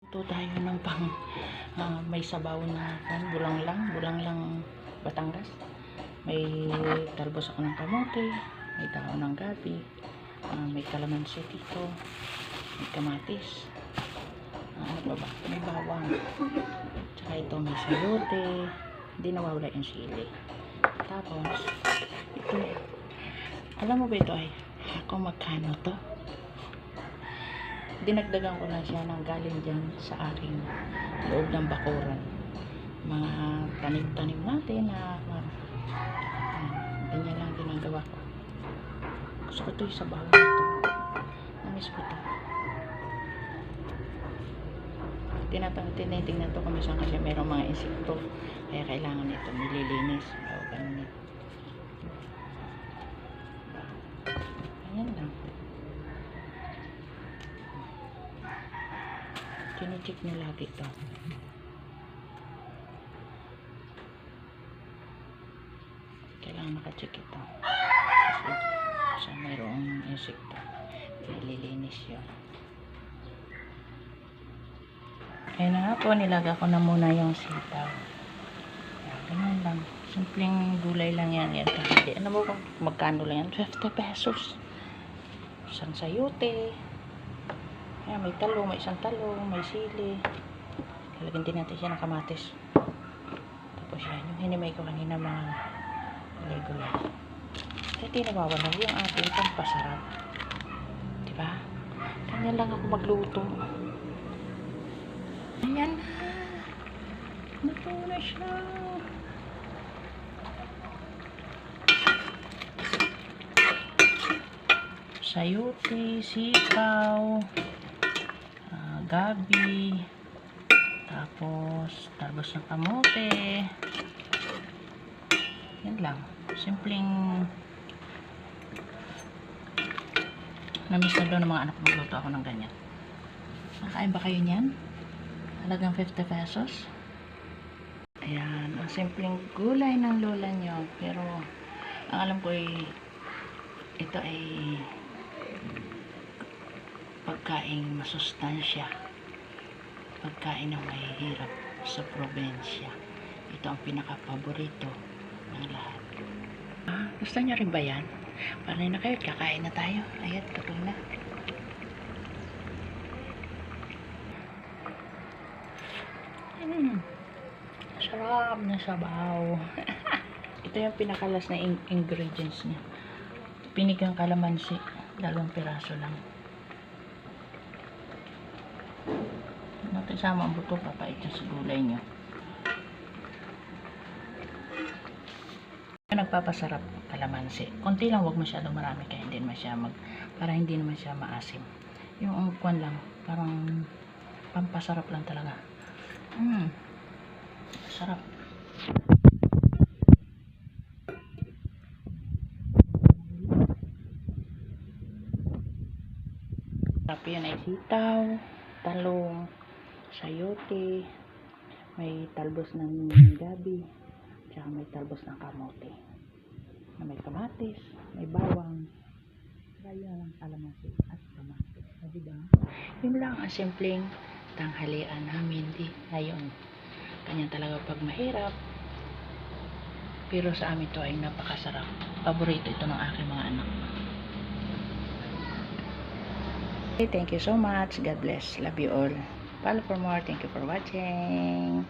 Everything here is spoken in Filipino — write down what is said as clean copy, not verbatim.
Ito tayo ng may sabaw na bulang lang Batangas. May talbos ako ng kamote, may dahon ng gabi, may kalamansi dito, may kamatis, ano ba? May bawang, tsaka ito may sayote, hindi nawawala yung sili. Tapos ito, alam mo ba ito ay kung magkano to? Dinagdagan ko lang siya ng galing dyan sa aking loob ng bakuran. Mga tanim-tanim natin na ganyan lang ginagawa ko. Gusto ko ito yung sabaw na ito. Namiss ko ito. Tinitingnan to kung minsan kasi mayroong mga insekto. Kaya kailangan ito nililinis. O, ganun ito. Ganyan lang. Chine-check nyo lagi ito. Kailangan naka-check ito. Kasi mayroong insekto. Nililinis yun. Kaya na nga po, nilaga ko na muna yung sitaw. Ganyan lang. Simpleng gulay lang yan. Ano mo kung magkano lang yan? 50 pesos. Isang sayote. Ayan, may talong, may isang talong, may sili. Lalagyan din natin siya ng kamatis. Tapos yan, yung hinimay ko kanina mga gulay-gulay. Kasi nawawala yung ating pampasarap. Diba? Ganyan lang ako magluto. Ayan na. Luto na siya. Sayote, sitaw, gabi, tapos talbos ng kamote. Yan lang. Simpleng namiss na daw ng mga anak ko magluto ako ng ganyan. Nakain ba kayo niyan? Halagang 50 pesos. Ayan. Ang simpleng gulay ng lola nyo. Pero ang alam ko ay ito ay pagkain masustansya, pagkain na mahihirap sa probinsya. Ito ang pinaka-paborito ng lahat. Gusto nyo rin ba yan? Panay na kayo, kakain na tayo. Ayan, tuloy na. Sarap na sabaw. Ito yung pinakalas na ingredients niya. Pinigang kalamansi, 2 piraso lang. Natin sama ang buto, papait sa gulay nyo. Nagpapasarap kalamansi. Konti lang, wag masyadong marami kaya hindi naman siya para hindi naman siya maasim. Yung ungkwan lang, parang pampasarap lang talaga. Sarap. Sarap yun ay sitaw, talong, sayote, may talbos ng gabi, tsaka may talbos ng kamote, may kamatis, may bawang, kaya lang kalamansi at kamatis. Diba? Yun lang ang simpleng tanghalian namin ngayon. Ganyan talaga pag mahirap, pero sa amin to ay napakasarap. Paborito ito ng aking mga anak. Okay, thank you so much. God bless. Love you all. Follow for more. Thank you for watching.